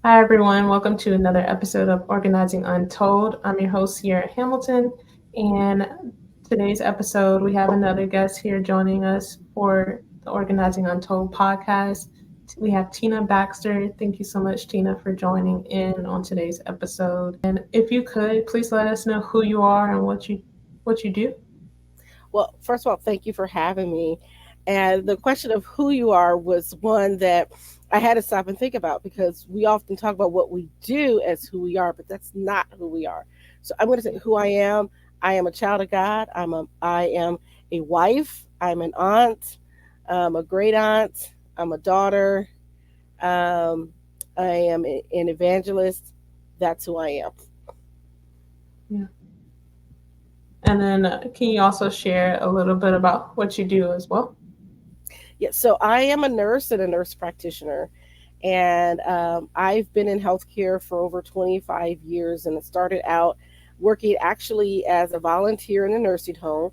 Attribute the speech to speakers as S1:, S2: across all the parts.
S1: Hi, everyone. Welcome to another episode of Organizing Untold. I'm your host here at Hamilton. And today's episode, we have another guest here joining us for the Organizing Untold podcast. We have Tina Baxter. Thank you so much, Tina, for joining in on today's episode. And if you could, please let us know who you are and what you do.
S2: Well, first of all, thank you for having me. And the question of who you are was one that I had to stop and think about because we often talk about what we do as who we are, but that's not who we are. So I'm going to say who I am. I am a child of God. I am a wife. I'm an aunt. I'm a great aunt. I'm a daughter. Um, I am an evangelist. That's who I am.
S1: Yeah. And then can you also share a little bit about what you do as well?
S2: Yeah, so I am a nurse and a nurse practitioner. And I've been in healthcare for over 25 years, and it started out working actually as a volunteer in a nursing home.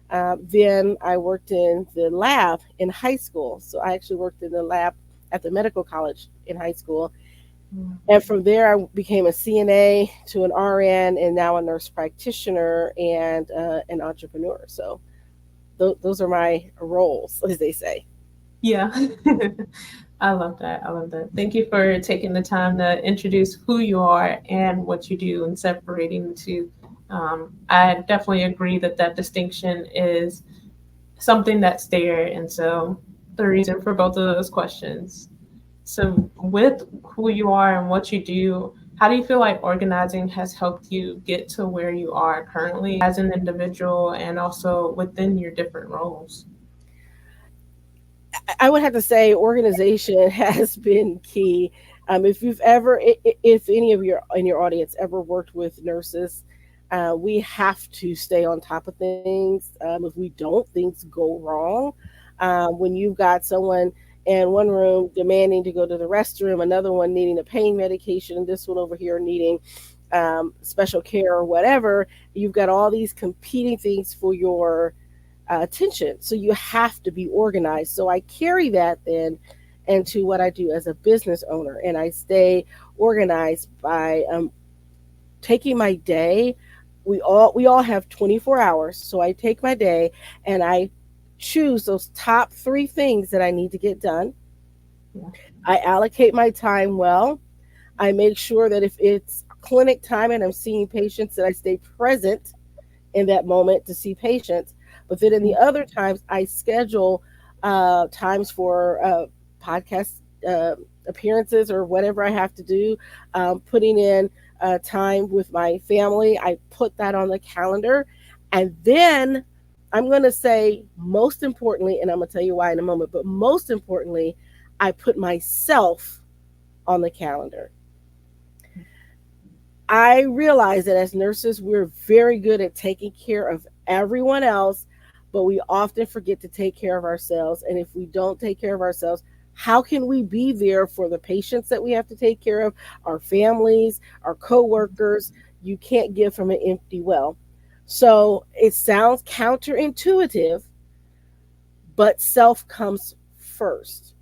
S2: Then I worked in the lab in high school. So I actually worked in the lab at the medical college in high school.
S1: Mm.
S2: And from there, I became a CNA to an RN, and now a nurse practitioner and an entrepreneur. So those are my roles, as they say.
S1: Yeah. I love that. I love that. Thank you for taking the time to introduce who you are and what you do and separating the two. I definitely agree that that distinction is something that's there. And so the reason for both of those questions. So, with who you are and what you do, how do you feel like organizing has helped you get to where you are currently as an individual and also within your different roles?
S2: I would have to say organization has been key. If you've ever, if any of your in your audience ever worked with nurses, we have to stay on top of things. If we don't, things go wrong. When you've got someone in one room demanding to go to the restroom, another one needing a pain medication, and this one over here needing special care or whatever, you've got all these competing things for your attention. So you have to be organized. So I carry that then into what I do as a business owner, and I stay organized by taking my day. We all have 24 hours, so I take my day and I choose those top three things that I need to get done.
S1: Yeah.
S2: I allocate my time well. I make sure that if it's clinic time and I'm seeing patients, that I stay present in that moment to see patients. But then in the other times, I schedule times for podcast appearances or whatever I have to do, putting in time with my family. I put that on the calendar. And then I'm going to say, most importantly, and I'm going to tell you why in a moment, but most importantly, I put myself on the calendar. I realize that as nurses, we're very good at taking care of everyone else, but we often forget to take care of ourselves. And if we don't take care of ourselves, how can we be there for the patients that we have to take care of, our families, our coworkers? You can't give from an empty well. So it sounds counterintuitive, but self comes first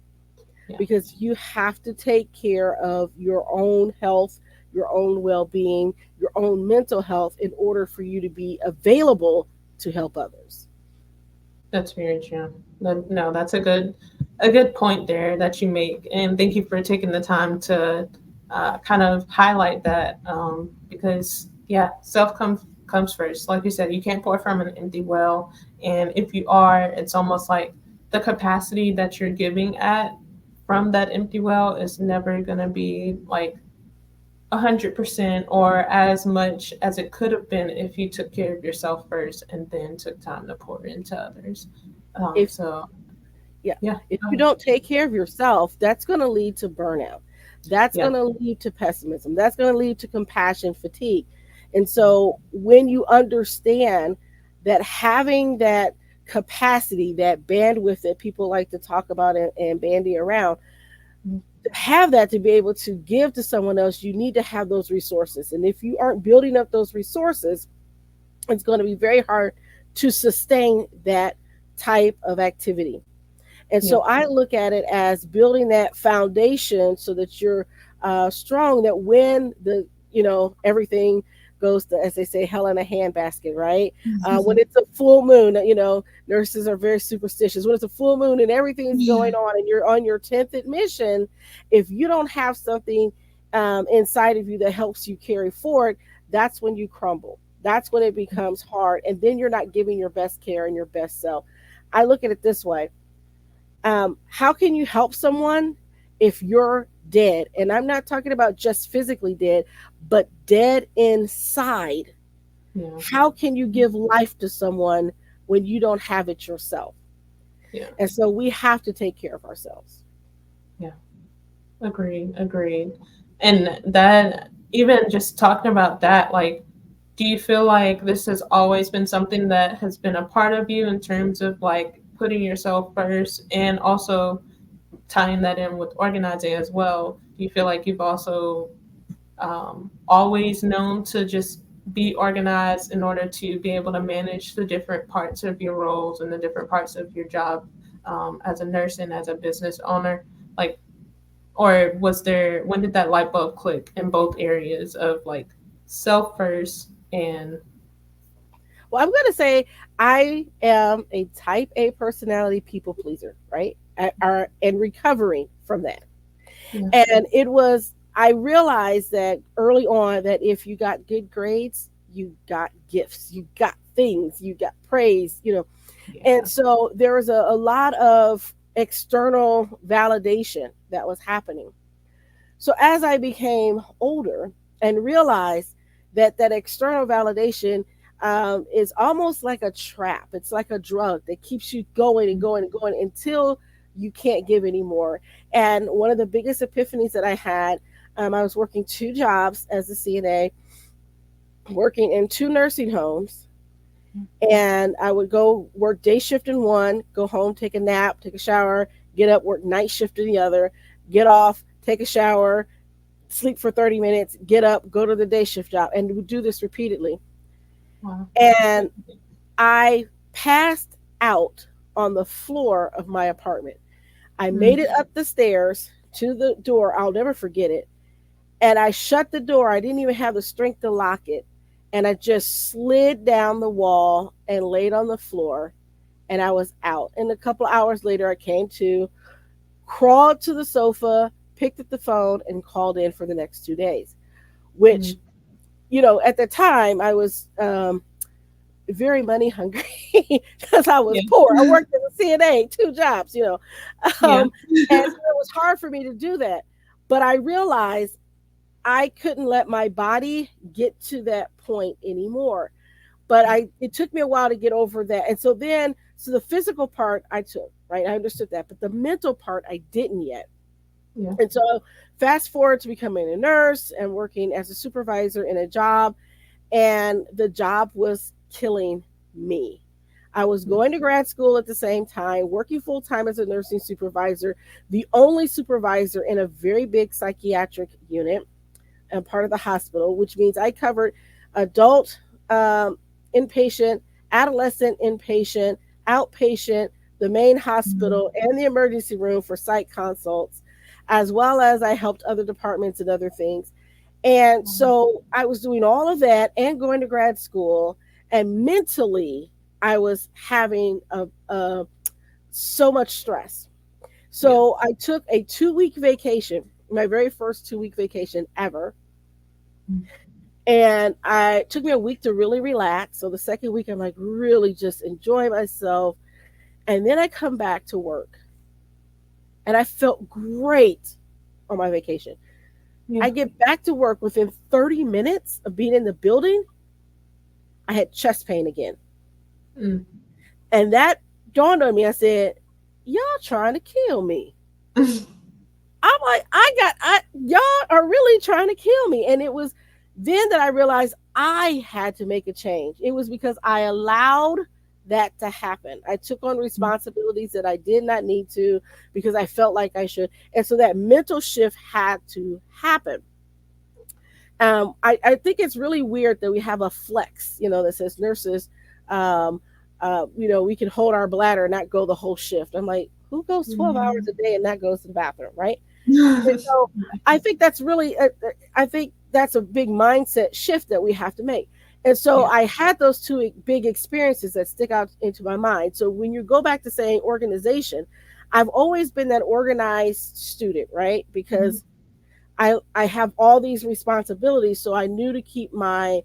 S1: Yeah.
S2: because you have to take care of your own health, your own well being, your own mental health in order for you to be available to help others.
S1: That's very true. No, that's a good point there that you make, and thank you for taking the time to kind of highlight that because yeah, self comes first. Like you said, you can't pour from an empty well, and if you are, it's almost like the capacity that you're giving at from that empty well is never gonna be like 100% or as much as it could have been if you took care of yourself first and then took time to pour into others.
S2: If
S1: So
S2: Yeah,
S1: yeah,
S2: if
S1: go
S2: you
S1: ahead.
S2: don't take care of yourself, that's going to lead to burnout. That's
S1: Yeah,
S2: going to lead to pessimism. That's going to lead to compassion fatigue. And so when you understand that having that capacity, that bandwidth that people like to talk about and bandy around, to have that to be able to give to someone else, you need to have those resources. And if you aren't building up those resources, it's going to be very hard to sustain that type of activity. And
S1: yeah,
S2: so I look at it as building that foundation so that you're strong that when the, everything goes to, as they say, hell in a handbasket, right? When it's a full moon, nurses are very superstitious. When it's a full moon and everything is
S1: Yeah.
S2: going on and you're on your 10th admission, if you don't have something inside of you that helps you carry forward, that's when you crumble. That's when it becomes hard. And then you're not giving your best care and your best self. I look at it this way: how can you help someone if you're dead? And I'm not talking about just physically dead, but dead inside.
S1: Yeah.
S2: How can you give life to someone when you don't have it yourself?
S1: Yeah.
S2: And so we have to take care of ourselves.
S1: Yeah. Agreed. Agreed. And that, even just talking about that, like, do you feel like this has always been something that has been a part of you in terms of like putting yourself first and also tying that in with organizing as well? Do you feel like you've also always known to just be organized in order to be able to manage the different parts of your roles and the different parts of your job, as a nurse and as a business owner? Like, or was there, when did that light bulb click in both areas of like self first and
S2: Well, I'm going to say I am a type A personality people pleaser, right? And recovering from that.
S1: yeah,
S2: And I realized that early on that if you got good grades, you got gifts, you got things, you got praise, And
S1: yeah,
S2: so there was a lot of external validation that was happening. So as I became older and realized that that external validation is almost like a trap, it's like a drug that keeps you going and going and going until you can't give anymore. And one of the biggest epiphanies that I had, I was working two jobs as a CNA, working in two nursing homes, and I would go work day shift in one, go home, take a nap, take a shower, get up, work night shift in the other, get off, take a shower, sleep for 30 minutes, get up, go to the day shift job, and would do this repeatedly.
S1: wow,
S2: And I passed out on the floor of my apartment. I made
S1: mm,
S2: it up the stairs to the door. I'll never forget it. And I shut the door. I didn't even have the strength to lock it. And I just slid down the wall and laid on the floor, and I was out. And a couple of hours later, I came to, crawled to the sofa, picked up the phone, and called in for the next 2 days, which,
S1: mm,
S2: at the time I was very money hungry because I was
S1: yeah,
S2: poor. I worked as a CNA, two jobs,
S1: yeah,
S2: and so it was hard for me to do that. But I realized I couldn't let my body get to that point anymore. But it took me a while to get over that. And so the physical part I took, right? I understood that, but the mental part I didn't yet.
S1: yeah,
S2: And so fast forward to becoming a nurse and working as a supervisor in a job, and the job was killing me. I was
S1: yeah,
S2: going to grad school at the same time, working full time as a nursing supervisor, the only supervisor in a very big psychiatric unit and part of the hospital, which means I covered adult inpatient, adolescent inpatient, outpatient, the main
S1: mm,
S2: hospital, and the emergency room for psych consults, as well as I helped other departments and other things. And so I was doing all of that and going to grad school, and mentally I was having so much stress.
S1: yeah,
S2: So I took a 2 week vacation, my very first 2 week vacation ever,
S1: mm,
S2: and I took me a week to really relax. So the second week, I'm like really just enjoy myself. And then I come back to work and I felt great on my vacation.
S1: yeah,
S2: I get back to work within 30 minutes of being in the building, I had chest pain again.
S1: mm.
S2: And that dawned on me. I said, y'all trying to kill me. I'm like, y'all are really trying to kill me. And it was then that I realized I had to make a change. It was because I allowed that to happen. I took on responsibilities that I did not need to because I felt like I should. And so that mental shift had to happen. I think it's really weird that we have a flex, that says nurses, um, we can hold our bladder and not go the whole shift. I'm like, who goes 12 hours
S1: Mhm.
S2: a day and not goes to the bathroom, right? And so I think that's really, I think that's a big mindset shift that we have to make. And so
S1: Yeah.
S2: I had those two big experiences that stick out into my mind. So when you go back to saying organization, I've always been that organized student, right?
S1: Mhm.
S2: Because I have all these responsibilities. So I knew to keep my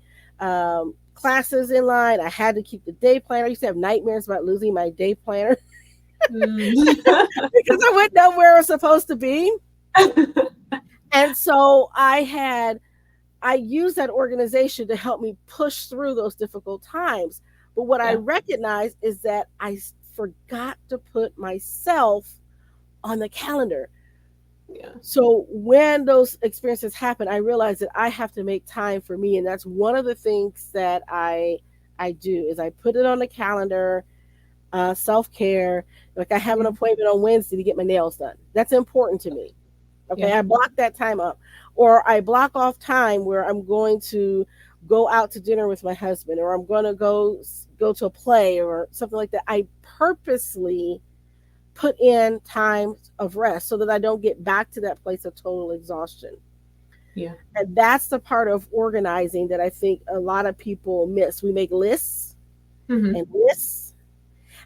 S2: classes in line. I had to keep the day planner. I used to have nightmares about losing my day planner
S1: Mm.
S2: because I wouldn't know where I was supposed to be. And so I used that organization to help me push through those difficult times. But what I
S1: Yeah.
S2: recognized is that forgot to put myself on the calendar.
S1: Yeah.
S2: So when those experiences happen, I realized that I have to make time for me, and that's one of the things that I do is I put it on the calendar. Self care, like I have an
S1: Yeah.
S2: appointment on Wednesday to get my nails done. That's important to me. Okay,
S1: Yeah.
S2: I block that time up, or I block off time where I'm going to go out to dinner with my husband, or I'm going to go to a play or something like that. I purposely put in time of rest so that I don't get back to that place of total exhaustion.
S1: Yeah.
S2: And that's the part of organizing that I think a lot of people miss. We make lists
S1: Mhm.
S2: and lists,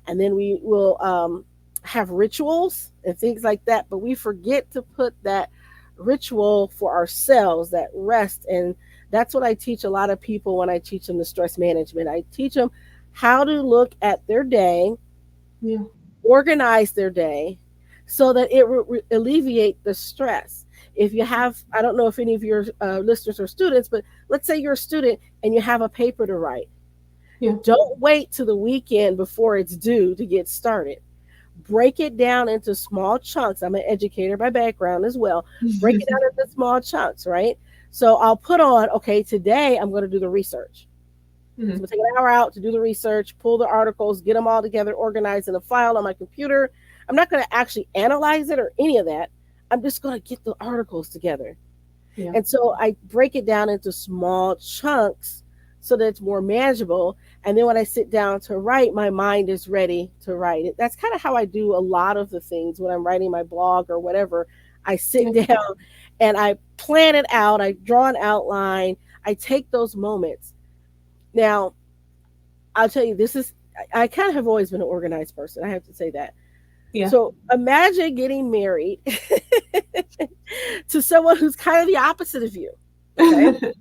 S2: and then we will have rituals and things like that, but we forget to put that ritual for ourselves, that rest. And that's what I teach a lot of people when I teach them the stress management. I teach them how to look at their day,
S1: Yeah.
S2: organize their day so that it will alleviate the stress. If you have, I don't know if any of your listeners are students, but let's say you're a student and you have a paper to write.
S1: Yeah.
S2: Don't wait to the weekend before it's due to get started. Break it down into small chunks. I'm an educator by background as well. Break it down into small chunks, right? So I'll put on, okay, today I'm going to do the research. So
S1: Mhm.
S2: I'm going to take an hour out to do the research, pull the articles, get them all together, organized in a file on my computer. I'm not going to actually analyze it or any of that. I'm just going to get the articles together.
S1: Yeah.
S2: And so I break it down into small chunks so that it's more manageable. And then when I sit down to write, my mind is ready to write it. That's kind of how I do a lot of the things when I'm writing my blog or whatever. I sit
S1: Yeah.
S2: down and I plan it out, I draw an outline, I take those moments. Now, I'll tell you, I kind of have always been an organized person. I have to say that.
S1: Yeah.
S2: So imagine getting married to someone who's kind of the opposite of you. Okay.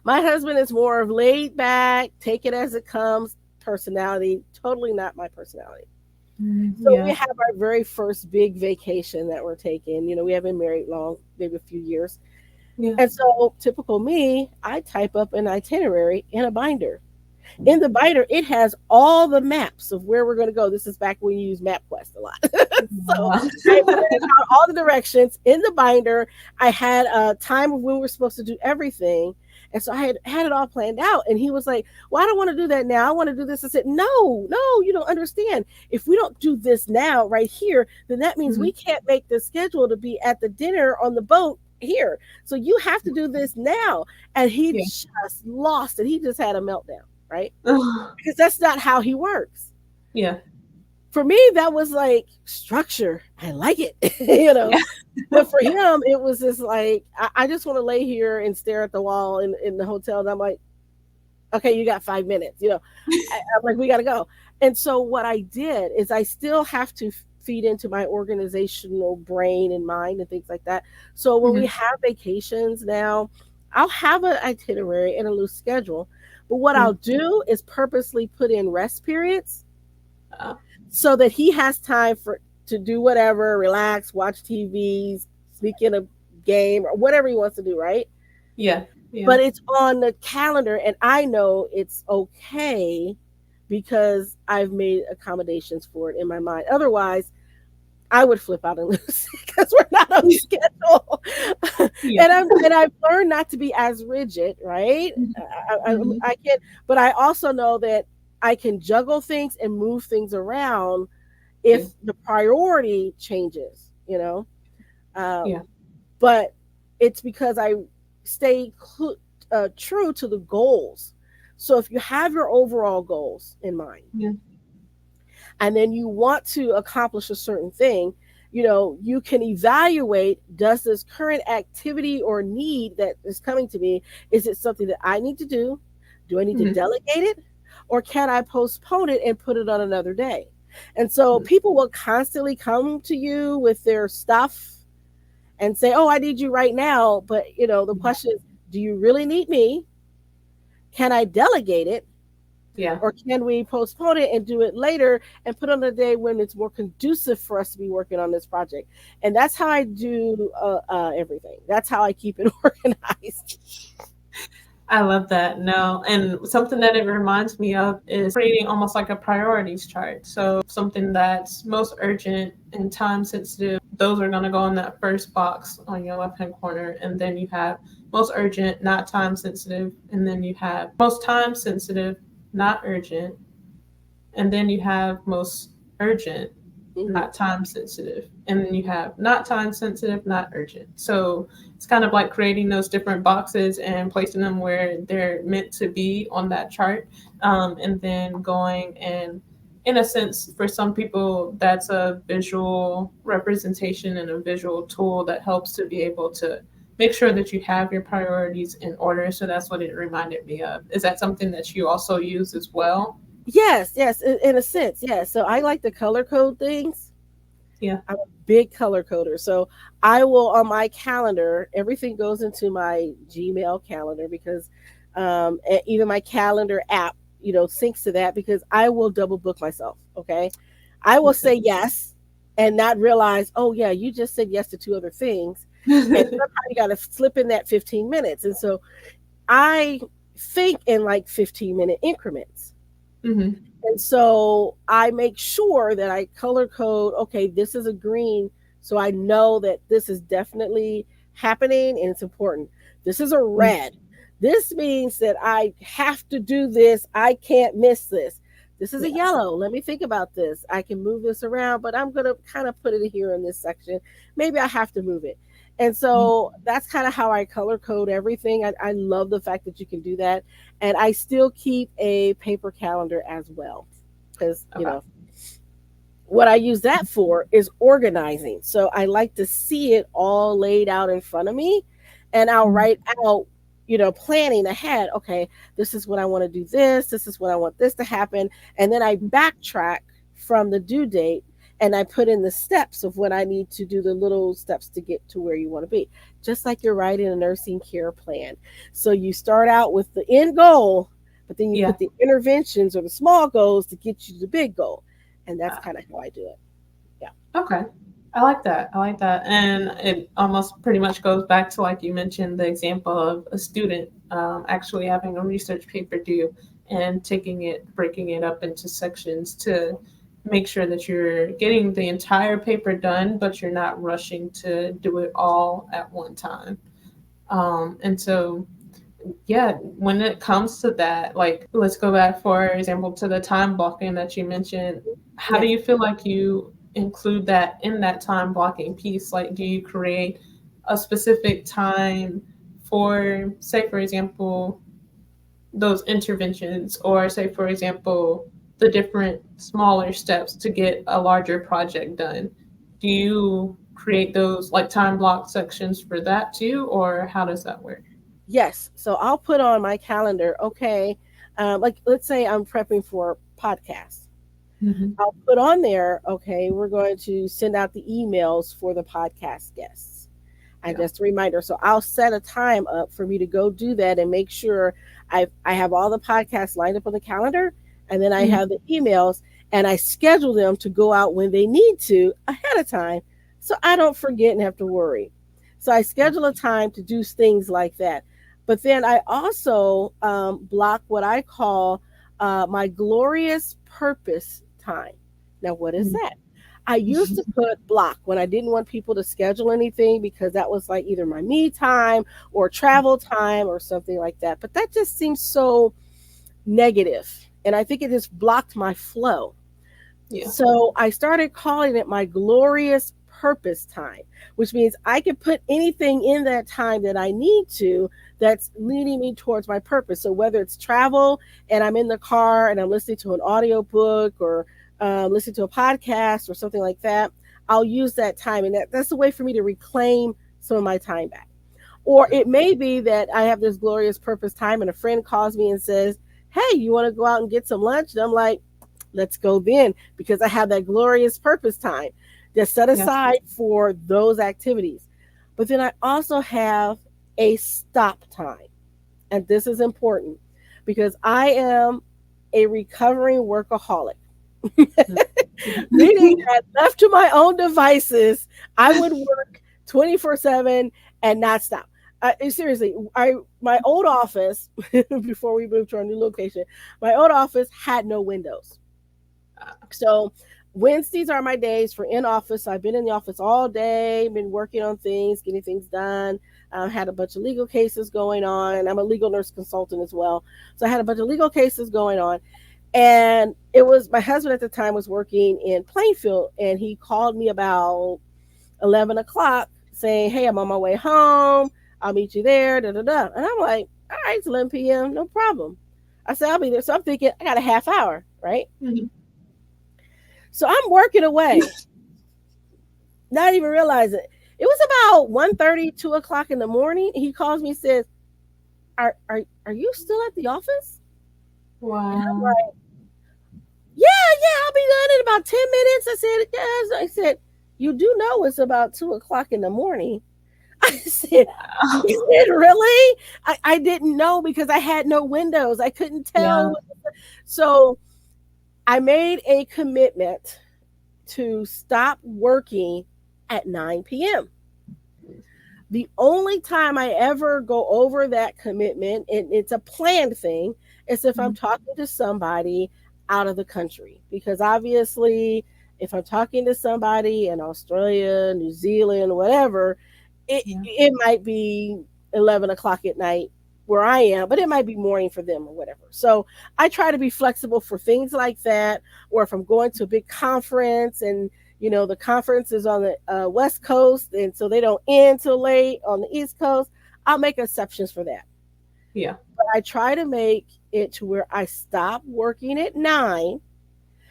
S2: My husband is more of laid back, take it as it comes personality, totally not my personality.
S1: Mm,
S2: So we
S1: yeah.
S2: have our very first big vacation that we're taking. We haven't been married long, maybe a few years.
S1: Yeah.
S2: And so, typical me, I type up an itinerary in a binder. In the binder, it has all the maps of where we're going to go. This is back when you use MapQuest a lot. So
S1: Wow.
S2: I printed out all the directions in the binder. I had a time of when we were supposed to do everything. And so I had it all planned out. And he was like, well, I don't want to do that now. I want to do this. I said, no, no, you don't understand. If we don't do this now, right here, then that means we
S1: Mhm.
S2: can't make the schedule to be at the dinner on the boat here. So you have to do this now. And he
S1: Yeah.
S2: just lost it. He just had a meltdown, right?
S1: Ugh.
S2: Because that's not how he works.
S1: Yeah.
S2: For me, that was like structure. I like it,
S1: Yeah.
S2: But for him, it was just like, I just want to lay here and stare at the wall in the hotel. And I'm like, okay, you got 5 minutes. I'm like, we got to go. And so what I did is I still have to feed into my organizational brain and mind and things like that. So when we
S1: Mhm.
S2: have vacations now, I'll have an itinerary and a loose schedule. But what
S1: Yeah.
S2: I'll do is purposely put in rest periods
S1: Uh,
S2: so that he has time for to do whatever, relax, watch TV, sneak in a game or whatever he wants to do, right?
S1: yeah. Yeah.
S2: But it's on the calendar and I know it's okay because I've made accommodations for it in my mind. Otherwise, I would flip out and lose because we're not on schedule.
S1: Yeah.
S2: And I've learned not to be as rigid, right?
S1: Mhm. Mhm.
S2: I can, but I also know that I can juggle things and move things around
S1: Yeah.
S2: if the priority changes,
S1: Yeah.
S2: Um, but it's because I stay true to the goals. So if you have your overall goals in mind
S1: Yeah.
S2: and then you want to accomplish a certain thing, You can evaluate, does this current activity or need that is coming to me, is it something that I need to do? Do I need to
S1: Mhm.
S2: delegate it? Or can I postpone it and put it on another day? And so people will constantly come to you with their stuff and say, "Oh, I need you right now." But, the
S1: Yeah.
S2: question is, do you really need me? Can I delegate it?
S1: Yeah.
S2: Or can we postpone it and do it later and put on a day when it's more conducive for us to be working on this project? And that's how I do everything. That's how I keep it organized.
S1: I love that. No, and something that it reminds me of is creating almost like a priorities chart. So something that's most urgent and time sensitive, those are going to go in that first box on your left hand corner. And then you have most urgent, not time sensitive. And then you have most time sensitive, not urgent. And then you have most urgent,
S2: Hmm.
S1: not time sensitive. And then you have not time sensitive, not urgent. So it's kind of like creating those different boxes and placing them where they're meant to be on that chart. And then going and, in a sense, for some people, that's a visual representation and a visual tool that helps to be able to make sure that you have your priorities in order. So that's what it reminded me of. Is that something that you also use as well?
S2: Yes, yes, in a sense, yes. So I like to color code things.
S1: Yeah.
S2: I'm a big color coder. So I will, on my calendar, everything goes into my Gmail calendar because even my calendar app, syncs to that because I will double book myself. Okay. I will
S1: Makes
S2: say
S1: sense.
S2: yes and not realize, oh, yeah, you just said yes to two other things. And somehow you got to slip in that 15 minutes. And so I think in like 15-minute increments.
S1: Hmm.
S2: And so I make sure that I color code, okay, this is a green. So I know that this is definitely happening and it's important. This is a red. This means that I have to do this. I can't miss this. This is a
S1: Yeah.
S2: yellow. Let me think about this. I can move this around, but I'm going to kind of put it here in this section. Maybe I have to move it. And so that's kind of how I color code everything. I love the fact that you can do that. And I still keep a paper calendar as well because,
S1: Okay.
S2: what I use that for is organizing. So I like to see it all laid out in front of me and I'll write out, planning ahead. Okay, this is what I want to do this. This is what I want this to happen. And then I backtrack from the due date and I put in the steps of what I need to do, the little steps to get to where you want to be, just like you're writing a nursing care plan. So you start out with the end goal, but then you
S1: Yeah.
S2: put the interventions or the small goals to get you to the big goal. And that's
S1: Uh,
S2: kind of how I do it. Yeah.
S1: okay. I like that. I like that. And it almost pretty much goes back to, like you mentioned, the example of a student actually having a research paper due and taking it, breaking it up into sections to make sure that you're getting the entire paper done, but you're not rushing to do it all at one time. And so yeah, when it comes to that, like let's go back, for example, to the time blocking that you mentioned. How do
S2: Yes.
S1: you feel like you include that in that time blocking piece? Like, do you create a specific time for, say, for example, those interventions, or say, for example, the different smaller steps to get a larger project done? Do you create those like time block sections for that too, or how does that work?
S2: Yes. So I'll put on my calendar, okay, like let's say I'm prepping for podcasts.
S1: Hmm.
S2: I'll put on there, okay, we're going to send out the emails for the podcast guests. And
S1: Yeah.
S2: just a reminder. So I'll set a time up for me to go do that and make sure I have all the podcasts lined up on the calendar, and then I
S1: Mhm.
S2: have the emails and I schedule them to go out when they need to ahead of time, so I don't forget and have to worry. So I schedule a time to do things like that. But then I also block what I call my glorious purpose time. Now, what is
S1: Mhm.
S2: that? I used to put block when I didn't want people to schedule anything because that was like either my me time or travel time or something like that. But that just seems so negative. And I think it just blocked my flow.
S1: Yeah.
S2: So I started calling it my glorious purpose time, which means I can put anything in that time that I need to that's leading me towards my purpose. So whether it's travel and I'm in the car and I'm listening to an audio book or listening to a podcast or something like that, I'll use that time, and that's a way for me to reclaim some of my time back. Or it may be that I have this glorious purpose time and a friend calls me and says, "Hey, you want to go out and get some lunch?" And I'm like, "Let's go then," because I have that glorious purpose time that's set
S1: Yeah.
S2: aside for those activities. But then I also have a stop time. And this is important because I am a recovering workaholic. Meaning that left to my own devices, I would work 24/7 and not stop. Seriously, I my old office before we moved to our new location, my old office had no windows. So Wednesdays are my days for in office. I've been in the office all day, been working on things, getting things done. Had a bunch of legal cases going on. I'm a legal nurse consultant as well. So I had a bunch of legal cases going on. And it was my husband at the time was working in Plainfield, and he called me about 11 o'clock saying, "Hey, I'm on my way home. I'll meet you there." Da, da, da. And I'm like, "All right, it's 11 p.m. No problem." I said, "I'll be there." So I'm thinking, I got a half hour, right?
S1: Mhm.
S2: So I'm working away, not even realizing it. It was about 1:30, 2 o'clock in the morning. He calls me and says, are you still at the office? And I'm
S1: Wow.
S2: like, yeah, I'll be done in about 10 minutes. I said, yes. I said, "You do know it's about 2 o'clock in the morning." I said, "Is it really?" I didn't know because I had no windows. I couldn't
S1: Yeah.
S2: tell. So I made a commitment to stop working at 9 p.m. The only time I ever go over that commitment, and it's a planned thing, is if I'm
S1: Mhm.
S2: talking to somebody out of the country. Because obviously, if I'm talking to somebody in Australia, New Zealand, whatever,
S1: Yeah.
S2: it might be 11 o'clock at night where I am, but it might be morning for them or whatever. So I try to be flexible for things like that. Or if I'm going to a big conference and the conference is on the West Coast, and so they don't end till late on the East Coast, I'll make exceptions for that.
S1: Yeah.
S2: But I try to make it to where I stop working at 9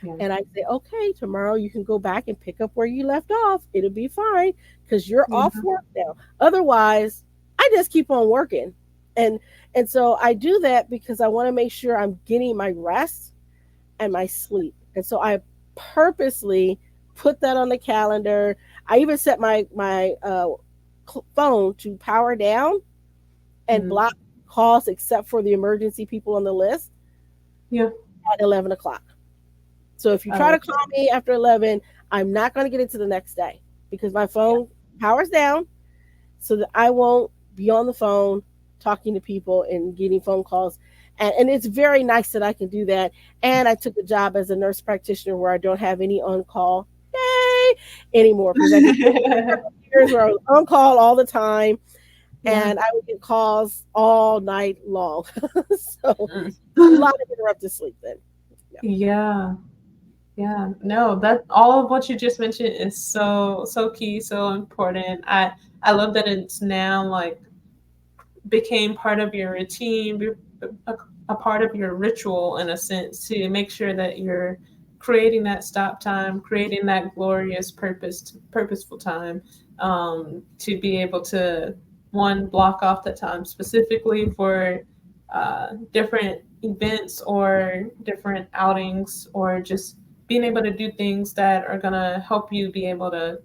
S1: Yeah.
S2: and I say, "Okay, tomorrow you can go back and pick up where you left off. It'll be fine because you're off
S1: Yeah.
S2: work now." Otherwise, I just keep on working. And and so I do that because I want to make sure I'm getting my rest and my sleep. And so I purposely put that on the calendar. I even set my phone to power down and
S1: Mhm.
S2: block calls except for the emergency people on the list
S1: Yeah.
S2: at 11 o'clock. So if you
S1: I
S2: try
S1: love
S2: to call
S1: that.
S2: me after 11, I'm not going to get into the next day because my
S1: Yeah.
S2: phone powers down so that I won't be on the phone talking to people and getting phone calls. And it's very nice that I can do that. And I took a job as a nurse practitioner where I don't have any on call, yay, anymore because I did years where I was on call all the time
S1: Yeah.
S2: and I would get calls all night long. So
S1: Mm.
S2: a lot of interrupted sleep then. Yeah.
S1: Yeah. Yeah. No, that all of what you just mentioned is so key, so important. I love that it's now like became part of your routine, a part of your ritual in a sense to make sure that you're creating that stop time, creating that glorious purposeful time, to be able to one block off the time specifically for different events or different outings or just being able to do things that are going to help you be able to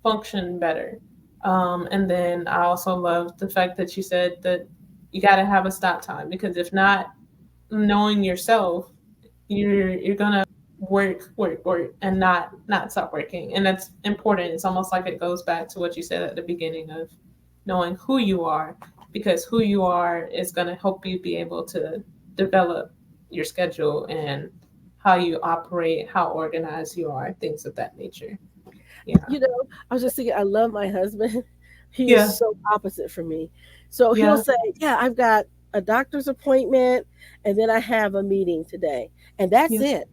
S1: function better. And then I also love the fact that you said that you got to have a stop time because if not, knowing yourself, you're gonna work, and not stop working, and that's important. It's almost like it goes back to what you said at the beginning of knowing who you are, because who you are is gonna help you be able to develop your schedule and how you operate, how organized you are, things of that nature. Yeah,
S2: I was just thinking, I love my husband. He is
S1: yeah,
S2: so opposite from me. So he'll
S1: yeah,
S2: say, "Yeah, I've got a doctor's appointment and then I have a meeting today." And that's
S1: yeah.
S2: it.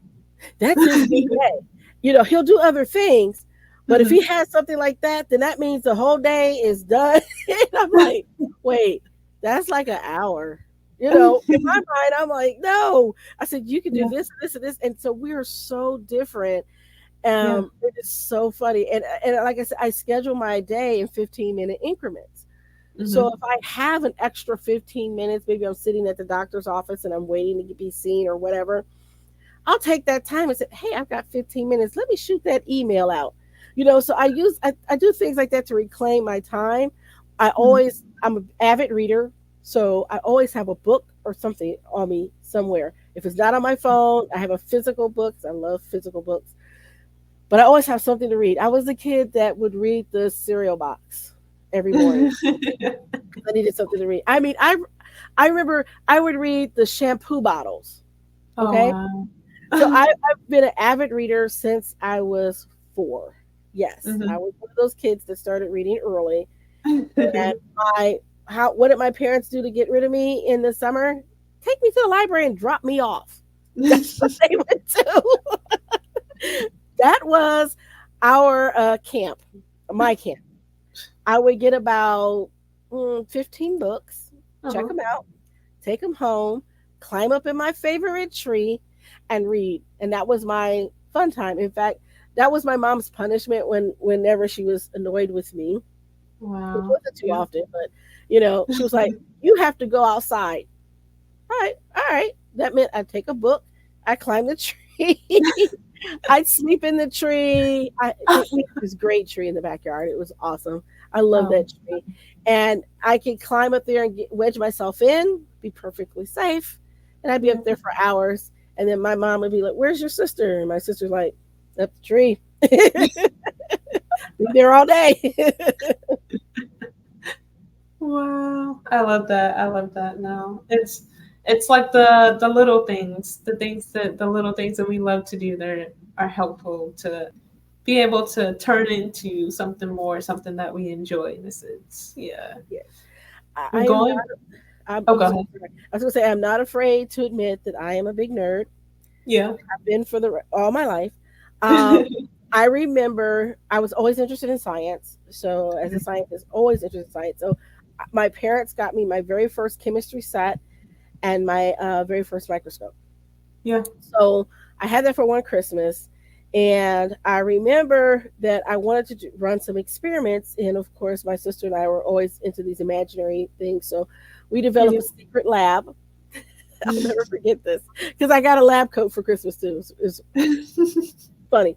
S2: That's his big day. He'll do other things, but if
S1: Mhm.
S2: he has something like that, then that means the whole day is done. And I'm like, "Wait, that's like an hour." In my mind, I'm like, "No." I said, "You can do
S1: Yeah,
S2: this, this, and this." And so we're so different
S1: Yeah.
S2: It is so funny. And like I said, I schedule my day in 15-minute increments. So
S1: Hmm.
S2: if I have an extra 15 minutes, maybe I'm sitting at the doctor's office and I'm waiting to be seen or whatever, I'll take that time and say, hey, I've got 15 minutes. Let me shoot that email out. So I do things like that to reclaim my time. I'm an avid reader. So I always have a book or something on me somewhere. If it's not on my phone, I have a physical book. 'Cause I love physical books, but I always have something to read. I was a kid that would read the cereal box every morning because I needed something to read. I mean, I remember I would read the shampoo bottles.
S1: Oh
S2: Okay,
S1: wow.
S2: so I've been an avid reader since I was 4. Yes, I
S1: Hmm.
S2: was one of those kids that started reading early. And my how what did my parents do to get rid of me in the summer? Take me to the library and drop me off. That's what they would do. That was our camp, my camp. I would get about 15 books, check
S1: Uh-huh.
S2: them out, take them home, climb up in my favorite tree, and read. And that was my fun time. In fact, that was my mom's punishment whenever she was annoyed with me, which
S1: Wow.
S2: wasn't too
S1: Yeah.
S2: often, but she was like, "You have to go outside." All right. That meant I'd take a book, I climb the tree, I'd sleep in the tree. We had this great tree in the backyard. It was awesome. I love
S1: Oh.
S2: that tree. And I could climb up there and wedge myself in, be perfectly safe. And I'd be
S1: Yeah.
S2: up there for hours. And then my mom would be like, "Where's your sister?" And my sister's like, "Up the tree." Be there all day.
S1: Wow. I love that. I love that. No, it's like the little things, the little things that we love to do that are helpful to be able to turn into something more, something that we enjoy in a sense. Yeah.
S2: Yeah. I
S1: And
S2: am not,
S1: going. Oh,
S2: I'm
S1: go
S2: so
S1: ahead.
S2: sorry. I was going to say, I'm not afraid to admit that I am a big nerd.
S1: Yeah.
S2: I've been for all my life. Um, I remember I was always interested in science. So, as a scientist, always interested in science. So, my parents got me my very first chemistry set and my very first microscope.
S1: Yeah.
S2: So, I had that for one Christmas. And I remember that I wanted to run some experiments. And of course, my sister and I were always into these imaginary things. So, we developed
S1: Yeah.
S2: a secret lab. I'll never forget this because I got a lab coat for Christmas too. It's funny.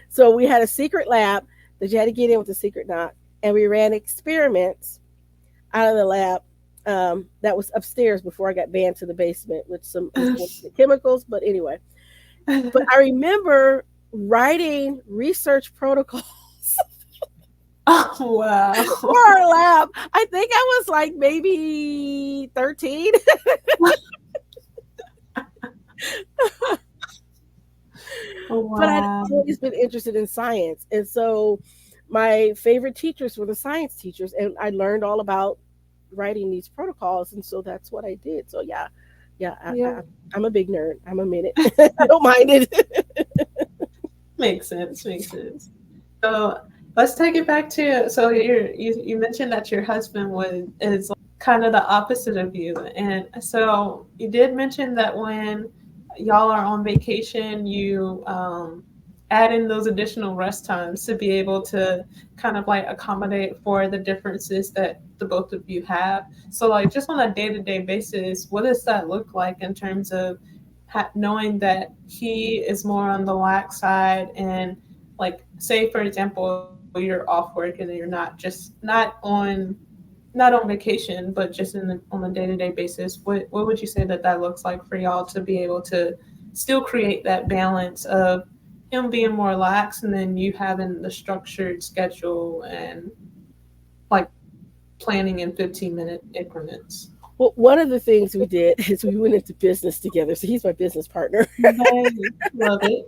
S2: So we had a secret lab that you had to get in with a secret knock, and we ran experiments out of the lab that was upstairs before I got banned to the basement with some unfortunate chemicals. But anyway, but I remember writing research protocols
S1: Oh, wow.
S2: for our lab. I think I was like maybe 13.
S1: Oh,
S2: But I'd
S1: wow.
S2: always been interested in science. And so my favorite teachers were the science teachers, and I learned all about writing these protocols. And so that's what I did. So, yeah, yeah,
S1: Yeah.
S2: I'm a big nerd. I'm a minute. I don't mind it.
S1: Makes sense. Makes sense. So let's take it back to so you mentioned that your husband was is kind of the opposite of you, and so you did mention that when y'all are on vacation, you add in those additional rest times to be able to kind of like accommodate for the differences that the both of you have. So like just on a day to day basis, what does that look like in terms of knowing that he is more on the lax side and like say for example you're off work and you're not on vacation but just on a day-to-day basis, what would you say that that looks like for y'all to be able to still create that balance of him being more lax and then you having the structured schedule and like planning in 15-minute increments?
S2: Well, one of the things we did is we went into business together. So he's my business partner.
S1: Nice. Love it.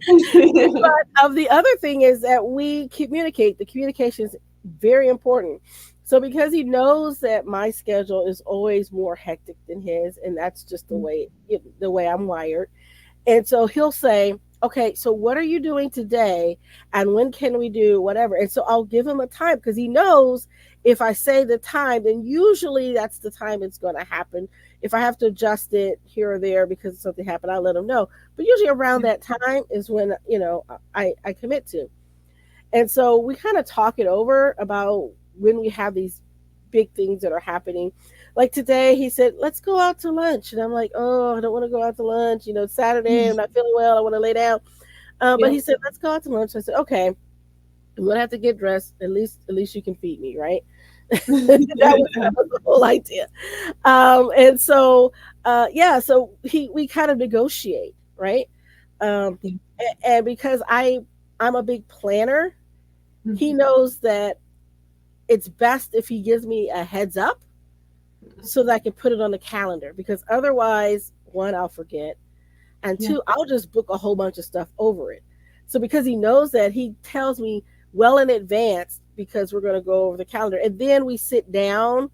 S2: But the other thing is that we communicate. The communication is very important. So because he knows that my schedule is always more hectic than his, and that's just the way I'm wired. And so he'll say, okay, so what are you doing today? And when can we do whatever? And so I'll give him a time because he knows if I say the time, then usually that's the time it's going to happen. If I have to adjust it here or there because something happened, I'll let him know. But usually around
S1: Yeah.
S2: that time is when, I commit to. And so we kind of talk it over about when we have these big things that are happening. Like today, he said, let's go out to lunch. And I'm like, oh, I don't want to go out to lunch. It's Saturday. I'm not feeling well. I want to lay down. But he
S1: Yep.
S2: said, let's go out to lunch. I said, okay, I'm going to have to get dressed. At least you can feed me, right? That was the whole idea. And so, yeah, so we kind of negotiate, right? Um,
S1: Yeah.
S2: and because I'm a big planner, he
S1: Mhm.
S2: knows that it's best if he gives me a heads up so that I can put it on the calendar because otherwise, one, I'll forget, and
S1: Yeah.
S2: two, I'll just book a whole bunch of stuff over it. So because he knows that, he tells me well in advance because we're going to go over the calendar, and then we sit down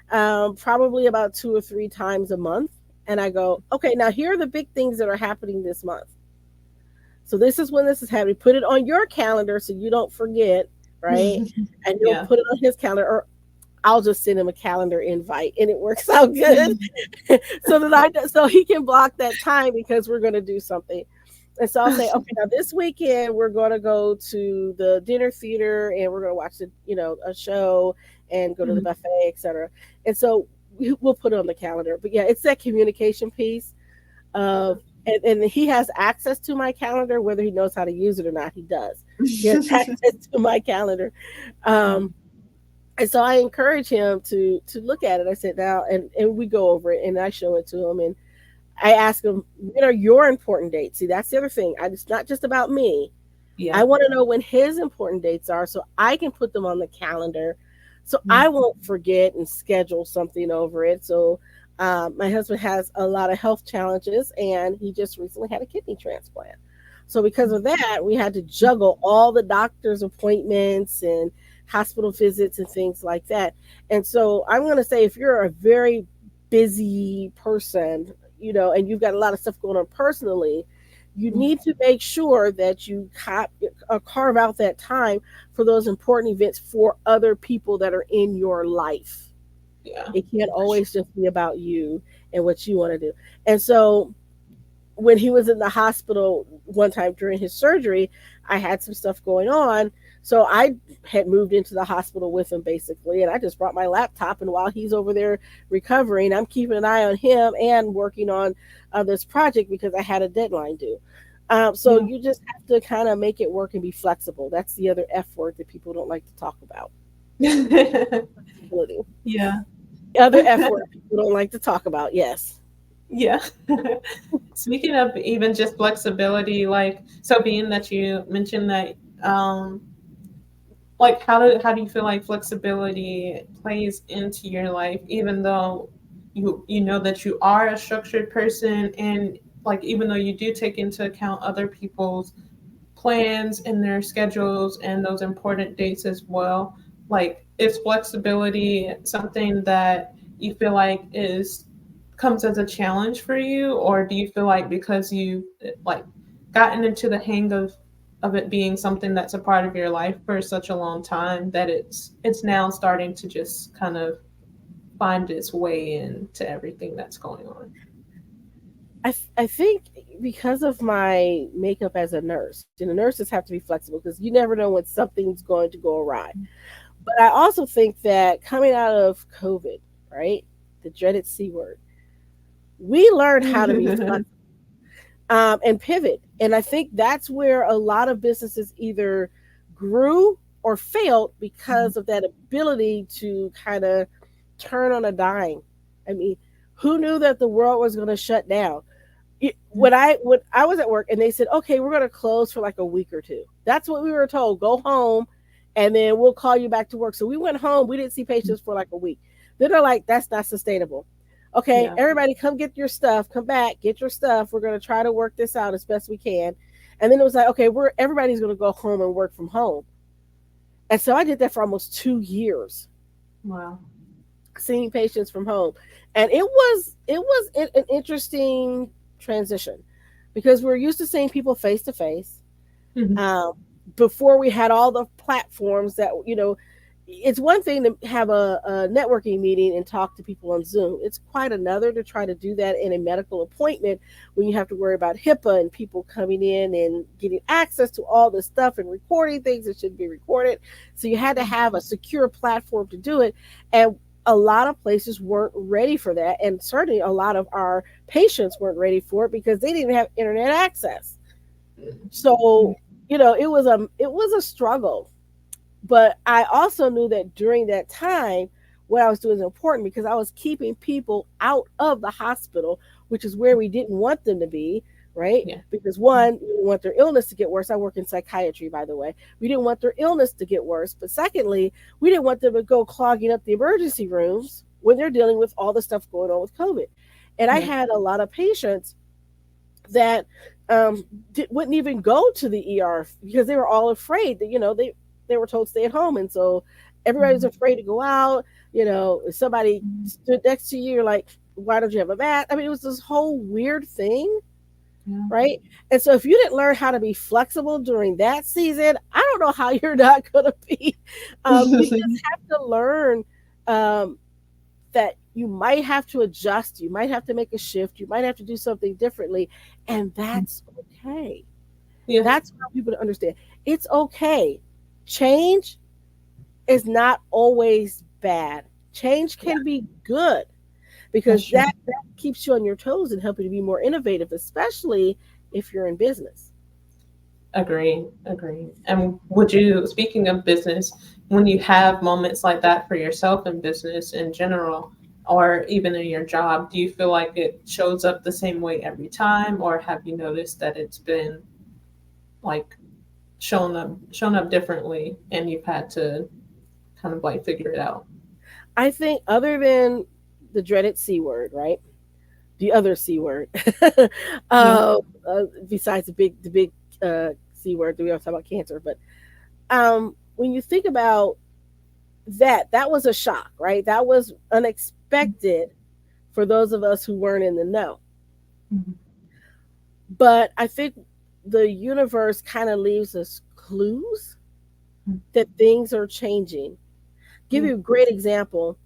S2: probably about 2 or 3 times a month, and I go, okay, now here are the big things that are happening this month. So this is when this is happening. Put it on your calendar so you don't forget, right? And you'll
S1: Yeah.
S2: put it on his calendar, or I'll just send him a calendar invite, and it works out good. So he can block that time because we're going to do something. And so I'll say, okay, now this weekend we're going to go to the dinner theater and we're going to watch a show and go to the
S1: Mhm.
S2: buffet, etc. And so we'll put it on the calendar. But yeah, it's that communication piece of, and he has access to my calendar, whether he knows how to use it or not. He does. He has access to my calendar.
S1: Yeah.
S2: Um, and so I encourage him to look at it. I sit down and we go over it and I show it to him and I ask him, when are your important dates? See, that's the other thing. It's not just about me. I
S1: Yeah.
S2: want to know when his important dates are so I can put them on the calendar so
S1: Yeah.
S2: I won't forget and schedule something over it. So, my husband has a lot of health challenges and he just recently had a kidney transplant. So, because of that, we had to juggle all the doctor's appointments and hospital visits and things like that. And so, I'm going to say if you're a very busy person, and you've got a lot of stuff going on personally, you need to make sure that you carve out that time for those important events for other people that are in your life.
S1: Yeah.
S2: It can't
S1: For sure.
S2: always just be about you and what you want to do. And so when he was in the hospital one time during his surgery, I had some stuff going on. So I had moved into the hospital with him basically, and I just brought my laptop. And while he's over there recovering, I'm keeping an eye on him and working on this project because I had a deadline due. So
S1: Yeah.
S2: you just have to kind of make it work and be flexible. That's the other F word that people don't like to talk about. Flexibility.
S1: Yeah.
S2: Other F word people don't like to talk about. Yes.
S1: Yeah. Speaking of even just flexibility, like, so being that you mentioned that, like, how do you feel like flexibility plays into your life, even though you know that you are a structured person, and like even though you do take into account other people's plans and their schedules and those important dates as well. Like, is flexibility something that you feel like is comes as a challenge for you, or do you feel like because you like gotten into the hang of it being something that's a part of your life for such a long time that it's now starting to just kind of find its way into everything that's going on?
S2: I think because of my makeup as a nurse, nurses have to be flexible because you never know when something's going to go awry. But I also think that coming out of COVID, right, the dreaded C word, we learned how to be flexible and pivot. And I think that's where a lot of businesses either grew or failed because of that ability to kind of turn on a dime. I mean, who knew that the world was going to shut down? When I was at work and they said, okay, we're going to close for like a week or two. That's what we were told. Go home, and then we'll call you back to work. So we went home. We didn't see patients for like a week. Then they're like, that's not sustainable. Okay,
S1: Yeah.
S2: everybody, come get your stuff. Come back, get your stuff. We're going to try to work this out as best we can. And then it was like, okay, we're everybody's going to go home and work from home. And so I did that for almost 2 years,
S1: Wow.
S2: seeing patients from home, and it was an interesting transition. because we're used to seeing people face to face.
S1: Mhm.
S2: um, Before we had all the platforms that, it's one thing to have a networking meeting and talk to people on Zoom. It's quite another to try to do that in a medical appointment when you have to worry about HIPAA and people coming in and getting access to all this stuff and recording things that should be recorded. So you had to have a secure platform to do it. And a lot of places weren't ready for that. And certainly a lot of our patients weren't ready for it because they didn't have internet access.
S1: Mhm.
S2: So, it was a struggle, but I also knew that during that time, what I was doing is important because I was keeping people out of the hospital, which is where we didn't want them to be, right?
S1: Yeah.
S2: Because one, we didn't want their illness to get worse. I work in psychiatry, by the way. We didn't want their illness to get worse. But secondly, we didn't want them to go clogging up the emergency rooms when they're dealing with all the stuff going on with COVID. And I
S1: Yeah.
S2: had a lot of patients that wouldn't even go to the ER because they were all afraid that, they were told stay at home, and so everybody was
S1: Mhm.
S2: afraid to go out. If somebody
S1: Mhm.
S2: stood next to you, you're like, why don't you have a mask? I mean, it was this whole weird thing,
S1: Yeah.
S2: right? And so if you didn't learn how to be flexible during that season, I don't know how you're not going to be. You just have to learn um, that you might have to adjust, you might have to make a shift, you might have to do something differently, and that's okay.
S1: Yeah.
S2: That's how people to understand. It's okay. Change is not always bad. Change
S1: Yeah.
S2: can be good
S1: That's
S2: because
S1: true.
S2: that keeps you on your toes and help you to be more innovative, especially if you're in business.
S1: Agree. Agree. And would you, speaking of business, when you have moments like that for yourself in business in general, or even in your job, do you feel like it shows up the same way every time, or have you noticed that it's been like shown up differently, and you've had to kind of like figure it out?
S2: I think other than the dreaded C word, right? The other C word,
S1: Yeah.
S2: uh, besides the big C word that we always talk about cancer, but when you think about that, that was a shock, right? That was unexpected for those of us who weren't in the know.
S1: Mhm.
S2: But I think the universe kind of leaves us clues that things are changing. Give
S1: Yeah.
S2: you a great example.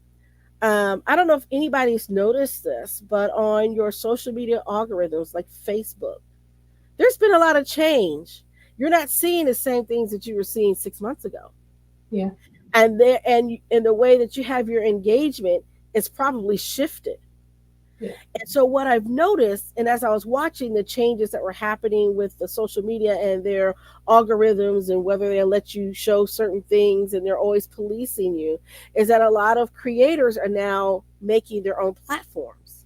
S2: I don't know if anybody's noticed this, but on your social media algorithms like Facebook, there's been a lot of change. You're not seeing the same things that you were seeing 6 months ago,
S1: Yeah.
S2: and the way that you have your engagement is probably shifted.
S1: Yeah.
S2: And so what I've noticed, and as I was watching the changes that were happening with the social media and their algorithms and whether they let you show certain things and they're always policing you, is that a lot of creators are now making their own platforms.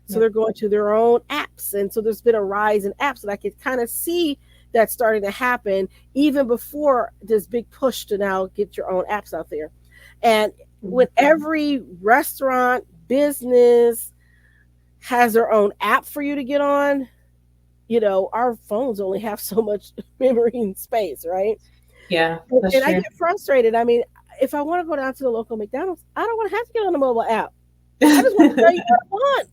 S2: So
S1: Yeah.
S2: they're going to their own apps. And so there's been a rise in apps, and I could kind of see that starting to happen even before this big push to now get your own apps out there. And
S1: Mhm.
S2: with every restaurant, business, has their own app for you to get on, our phones only have so much memory and space, right?
S1: Yeah.
S2: And
S1: That's
S2: I
S1: true.
S2: get frustrated. I mean, if I want to go down to the local McDonald's, I don't want to have to get on the mobile app. I just want to tell you what I want.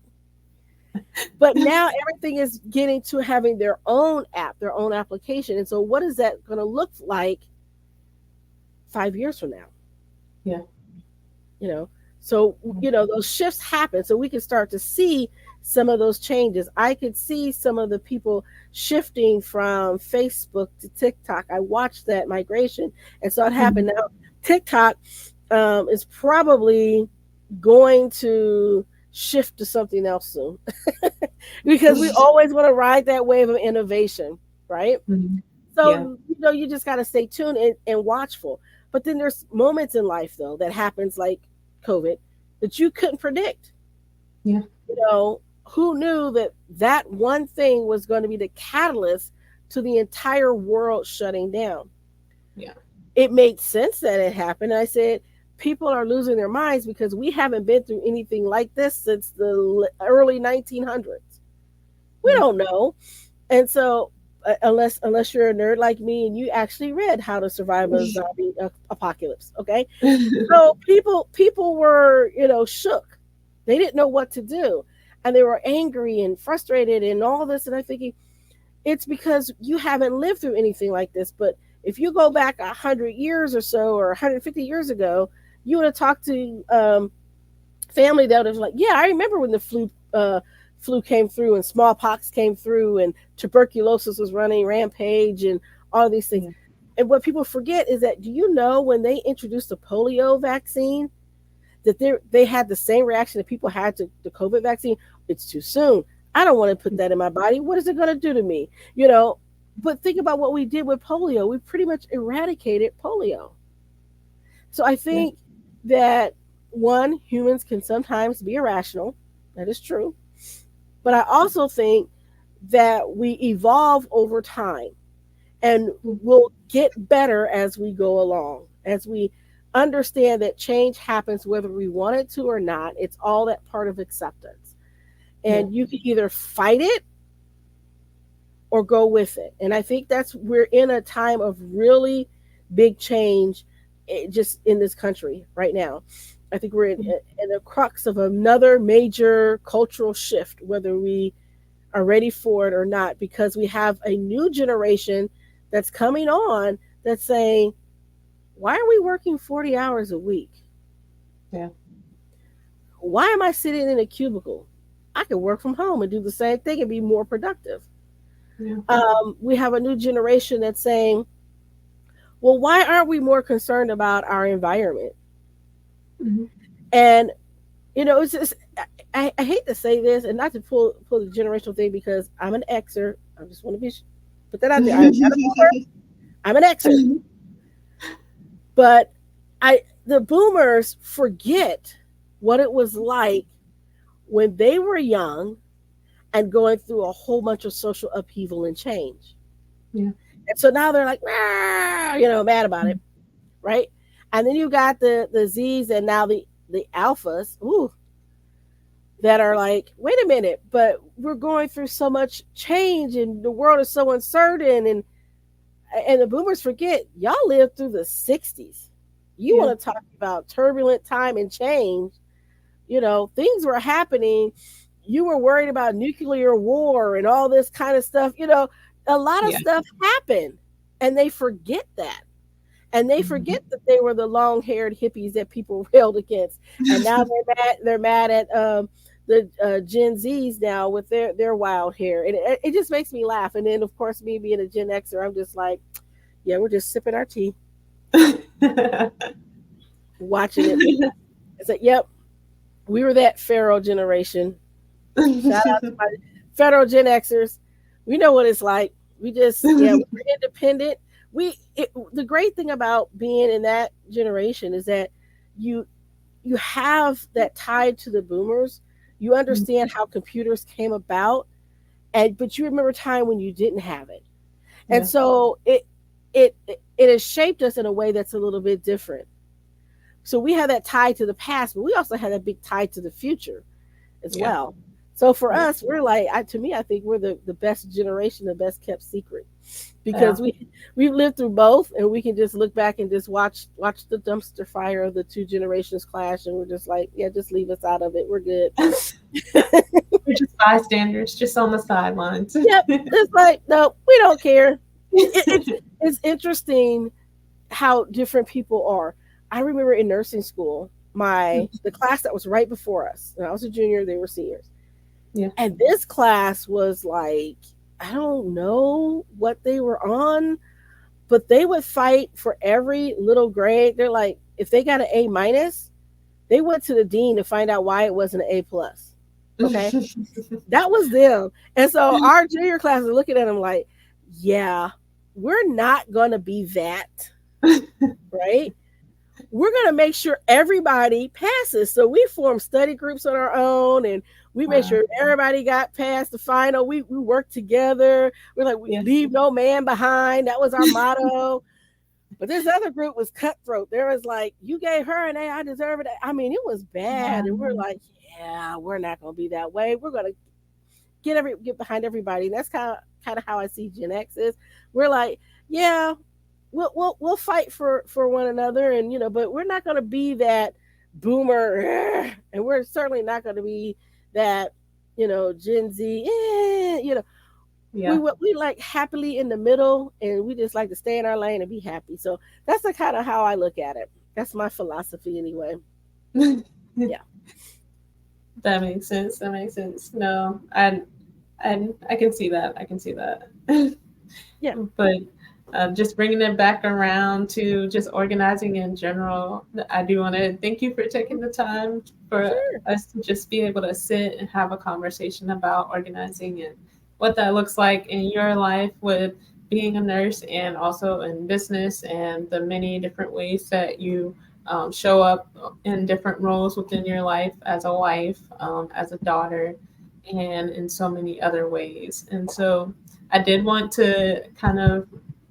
S2: But now everything is getting to having their own app, their own application. And so, what is that going to look like 5 years from now?
S1: Yeah.
S2: you know so those shifts happen, so we can start to see some of those changes. I could see some of the people shifting from Facebook to TikTok. I watched that migration, and so it happened.
S1: Mhm.
S2: Now TikTok is probably going to shift to something else soon because we always want to ride that wave of innovation, right?
S1: Mhm. Yeah.
S2: So, you just got to stay tuned and watchful. But then there's moments in life, though, that happens like COVID that you couldn't predict.
S1: Yeah.
S2: Who knew that that one thing was going to be the catalyst to the entire world shutting down?
S1: Yeah.
S2: It made sense that it happened. I said, people are losing their minds because we haven't been through anything like this since the early 1900s. We
S1: Yeah.
S2: don't know. And so, unless you're a nerd like me and you actually read How to Survive a Zombie Apocalypse, okay? So people were, shook. They didn't know what to do, and they were angry and frustrated and all this. And I'm thinking, it's because you haven't lived through anything like this. But if you go back 100 years or so, or 150 years ago, you would have talked to family that was like, yeah, I remember when the flu came through, and smallpox came through, and tuberculosis was running rampage, and all these things.
S1: Yeah.
S2: And what people forget is that, do you know when they introduced the polio vaccine, that they had the same reaction that people had to the COVID vaccine? It's too soon. I don't want to put that in my body. What is it going to do to me? You know, but think about what we did with polio. We pretty much eradicated polio. So I
S1: Yeah.
S2: think that, one, humans can sometimes be irrational. That is true. But I also think that we evolve over time, and we'll get better as we go along, as we understand that change happens whether we want it to or not. It's all that part of acceptance.
S1: Yeah.
S2: And you can either fight it or go with it. And I think that's, we're in a time of really big change, just in this country right now. I think we're in the crux of another major cultural shift, whether we are ready for it or not, because we have a new generation that's coming on that's saying, why are we working 40 hours a week?
S1: Yeah.
S2: Why am I sitting in a cubicle? I could work from home and do the same thing and be more productive.
S1: Yeah.
S2: We have a new generation that's saying, well, why aren't we more concerned about our environment?
S1: Hmm.
S2: And, it's just, I hate to say this, and not to pull the generational thing, because I'm an Xer. I just want to put that out there. I'm not a boomer. I'm an Xer. But the boomers forget what it was like when they were young and going through a whole bunch of social upheaval and change.
S1: Yeah.
S2: And so now they're like, mad about it, right? And then you got the Z's, and now the alphas, that are like, wait a minute, but we're going through so much change, and the world is so uncertain, and the boomers forget, y'all lived through the 60s. You
S1: Yeah.
S2: want to talk about turbulent time and change? Things were happening. You were worried about nuclear war and all this kind of stuff. A lot of
S1: Yeah.
S2: stuff happened, and they forget that. And they
S1: Mhm.
S2: forget that they were the long-haired hippies that people railed against. And now they're mad at the Gen Zs now with their wild hair. And it just makes me laugh. And then, of course, me being a Gen Xer, I'm just like, yeah, we're just sipping our tea, watching it. It's like, yep, we were that Pharaoh generation. Shout out to my federal Gen Xers. We know what it's like. We're independent. The great thing about being in that generation is that you you have that tied to the boomers. You understand how computers came about, but you remember a time when you didn't have it. And
S1: Yeah.
S2: so it has shaped us in a way that's a little bit different. So we have that tie to the past, but we also have that big tie to the future as
S1: Yeah.
S2: well. So for
S1: Yeah.
S2: us, we're like, to me, I think we're the best generation, the best kept secret,
S1: Yeah.
S2: because we've lived through both, and we can just look back and just watch the dumpster fire of the two generations clash, and we're just like, yeah, just leave us out of it. We're good.
S1: We're just bystanders, just on the sidelines.
S2: Yep, it's like, no, we don't care. It's interesting how different people are. I remember in nursing school, the class that was right before us, and I was a junior, they were seniors.
S1: Yeah.
S2: And this class was like, I don't know what they were on, but they would fight for every little grade. They're like, if they got an A minus, they went to the dean to find out why it wasn't an A plus. Okay. That was them. And so our junior class is looking at them like, yeah, we're not going to be that, right? We're going to make sure everybody passes. So we formed study groups on our own, and we made
S1: Wow.
S2: sure everybody got past the final. We worked together. We're like, we
S1: Yeah.
S2: leave no man behind. That was our motto. But this other group was cutthroat. There was like, you gave her an A, I deserve it. I mean, it was bad. And we're
S1: Wow.
S2: like, yeah, we're not going to be that way. We're going to get behind everybody. And that's kind of how I see Gen X is. We're like, yeah, we'll fight for one another, and but we're not going to be that boomer, and we're certainly not going to be that Gen Z.
S1: Yeah.
S2: We like happily in the middle, and we just like to stay in our lane and be happy. So that's the kind of how I look at it. That's my philosophy anyway. Yeah.
S1: That makes sense. That makes sense. No, and I can see that. I can see that.
S2: Yeah.
S1: But just bringing it back around to just organizing in general, I do want to thank you for taking the time for
S2: Sure.
S1: us to just be able to sit and have a conversation about organizing and what that looks like in your life with being a nurse and also in business and the many different ways that you show up in different roles within your life as a wife, as a daughter, and in so many other ways. And so I did want to kind of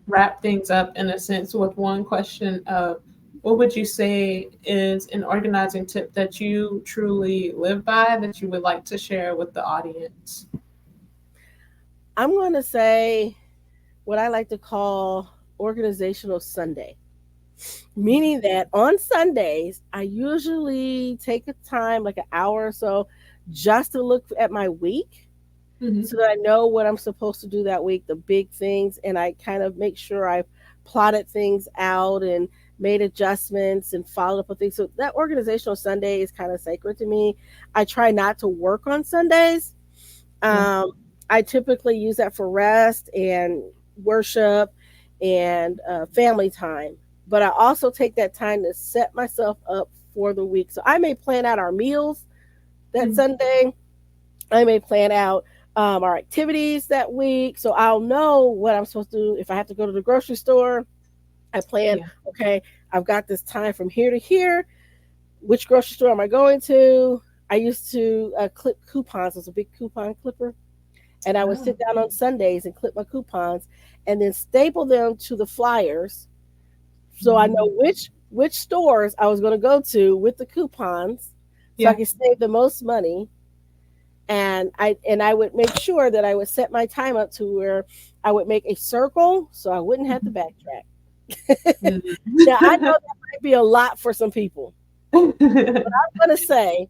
S1: wrap things up in a sense with one question of what would you say is an organizing tip that you truly live by that you would like to share with the audience?
S2: I'm going to say what I like to call organizational Sunday, meaning that on Sundays, I usually take a time, like an hour or so, just to look at my week
S1: Mm-hmm.
S2: so that I know what I'm supposed to do that week, the big things, and I kind of make sure I've plotted things out and made adjustments and followed up with things. So that organizational Sunday is kind of sacred to me. I try not to work on Sundays.
S1: Yeah.
S2: Um, I typically use that for rest and worship and family time. But I also take that time to set myself up for the week. So I may plan out our meals that
S1: Mm-hmm.
S2: Sunday. I may plan out our activities that week. So I'll know what I'm supposed to do. If I have to go to the grocery store, I plan,
S1: Yeah.
S2: okay, I've got this time from here to here. Which grocery store am I going to? I used to clip coupons. I was a big coupon clipper, and I would
S1: Oh.
S2: sit down on Sundays and clip my coupons and then staple them to the flyers so I know
S1: Mm.
S2: which stores I was going to go to with the coupons so I
S1: Yeah.
S2: could save the most money. And I would make sure that I would set my time up to where I would make a circle so I wouldn't have to backtrack. Now I know that might be a lot for some people.
S1: Mm.
S2: I'm going to say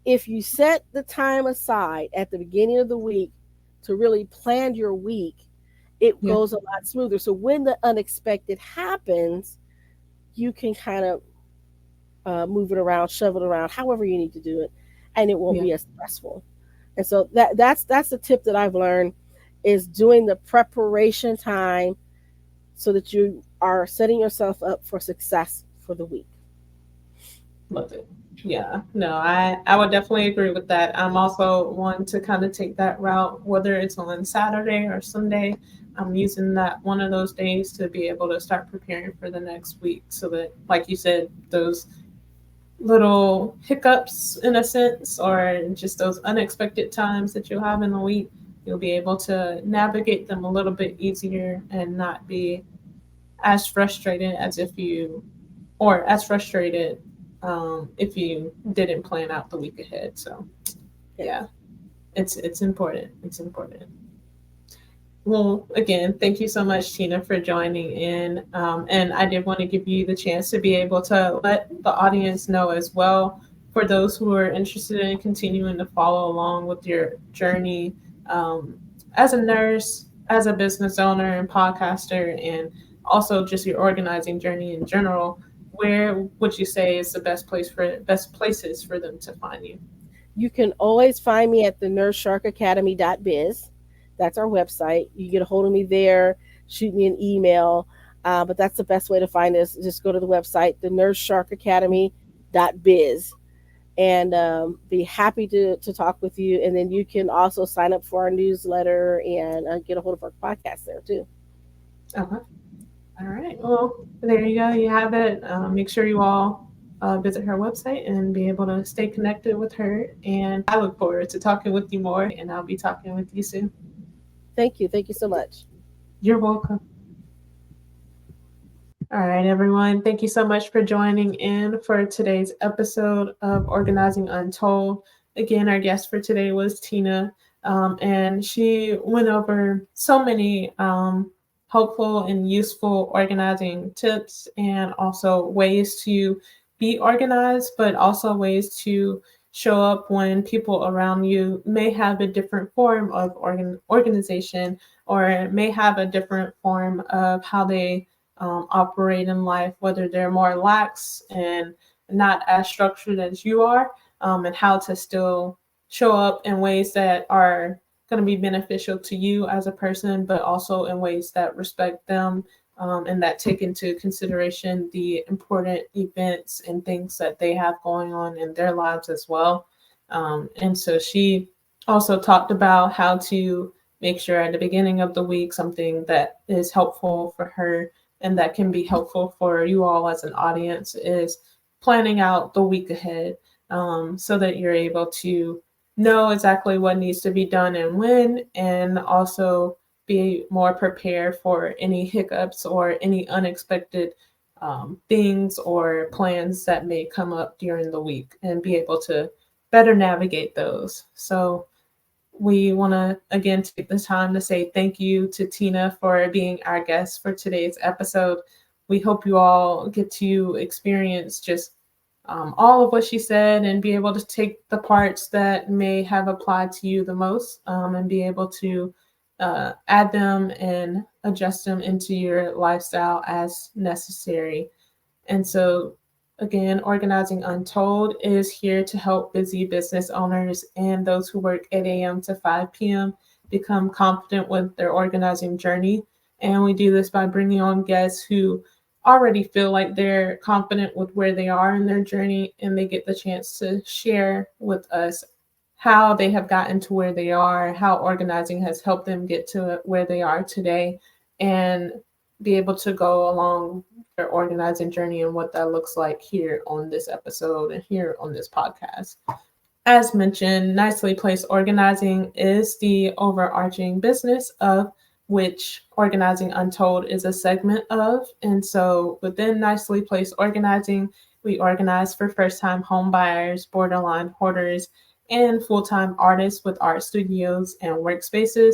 S2: if you set the time aside at the beginning of the week to really plan your week, it
S1: Yeah.
S2: goes a lot smoother. So when the unexpected happens, you can kind of move it around, shove it around, however you need to do it, and it won't
S1: Yeah.
S2: be as stressful. And so that's the tip that I've learned is doing the preparation time so that you are setting yourself up for success for the week.
S1: Love it. Yeah, no, I would definitely agree with that. I'm also one to kind of take that route, whether it's on Saturday or Sunday. I'm using that one of those days to be able to start preparing for the next week so that, like you said, those little hiccups in a sense, or just those unexpected times that you'll have in the week, you'll be able to navigate them a little bit easier and not be as frustrated as if you or as frustrated if you didn't plan out the week ahead. So
S2: Yes.
S1: yeah, it's important. It's important. Well, again, thank you so much, Tina, for joining in. And I did want to give you the chance to be able to let the audience know as well, for those who are interested in continuing to follow along with your journey um, as a nurse, as a business owner and podcaster, and also just your organizing journey in general. Where would you say is the best places for them to find you?
S2: You can always find me at the nurse-shark-academy.biz. That's our website. You get a hold of me there, shoot me an email. But that's the best way to find us. Just go to the website, the nurse-shark-academy.biz, and be happy to talk with you. And then you can also sign up for our newsletter and get a hold of our podcast there too.
S1: Okay. All right. Well, there you go. You have it. Make sure you all visit her website and be able to stay connected with her. And I look forward to talking with you more, and I'll be talking with you soon.
S2: Thank you. Thank you so much.
S1: You're welcome. All right, everyone. Thank you so much for joining in for today's episode of Organizing Untold. Again, our guest for today was Tina, and she went over so many helpful and useful organizing tips and also ways to be organized, but also ways to show up when people around you may have a different form of organization, or may have a different form of how they operate in life, whether they're more lax and not as structured as you are, and how to still show up in ways that are going to be beneficial to you as a person, but also in ways that respect them, and that take into consideration the important events and things that they have going on in their lives as well. And so she also talked about how to make sure at the beginning of the week something that is helpful for her and that can be helpful for you all as an audience is planning out the week ahead, so that you're able to know exactly what needs to be done and when, and also be more prepared for any hiccups or any unexpected things or plans that may come up during the week, and be able to better navigate those. So, we want to again take the time to say thank you to Tina for being our guest for today's episode. We hope you all get to experience just all of what she said and be able to take the parts that may have applied to you the most, and be able to add them and adjust them into your lifestyle as necessary. And so, again, Organizing Untold is here to help busy business owners and those who work 8 a.m. to 5 p.m. become confident with their organizing journey. And we do this by bringing on guests who already feel like they're confident with where they are in their journey, and they get the chance to share with us how they have gotten to where they are, how organizing has helped them get to where they are today, and be able to go along their organizing journey and what that looks like here on this episode and here on this podcast. As mentioned, Nicely Placed Organizing is the overarching business of which Organizing Untold is a segment of. And so within Nicely Placed Organizing, we organize for first time home buyers, borderline hoarders, and full time artists with art studios and workspaces.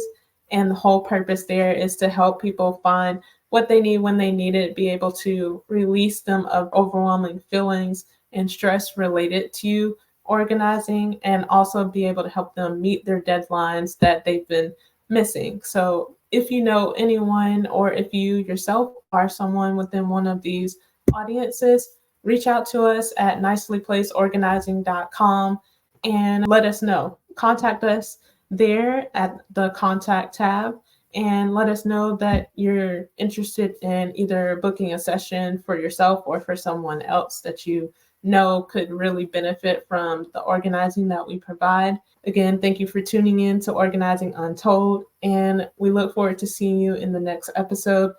S1: And the whole purpose there is to help people find what they need when they need it, be able to release them of overwhelming feelings and stress related to organizing, and also be able to help them meet their deadlines that they've been missing. So, if you know anyone, or if you yourself are someone within one of these audiences, reach out to us at nicelyplacedorganizing.com and let us know. Contact us there at the contact tab, and let us know that you're interested in either booking a session for yourself or for someone else that you know could really benefit from the organizing that we provide. Again, thank you for tuning in to Organizing Untold, and we look forward to seeing you in the next episode.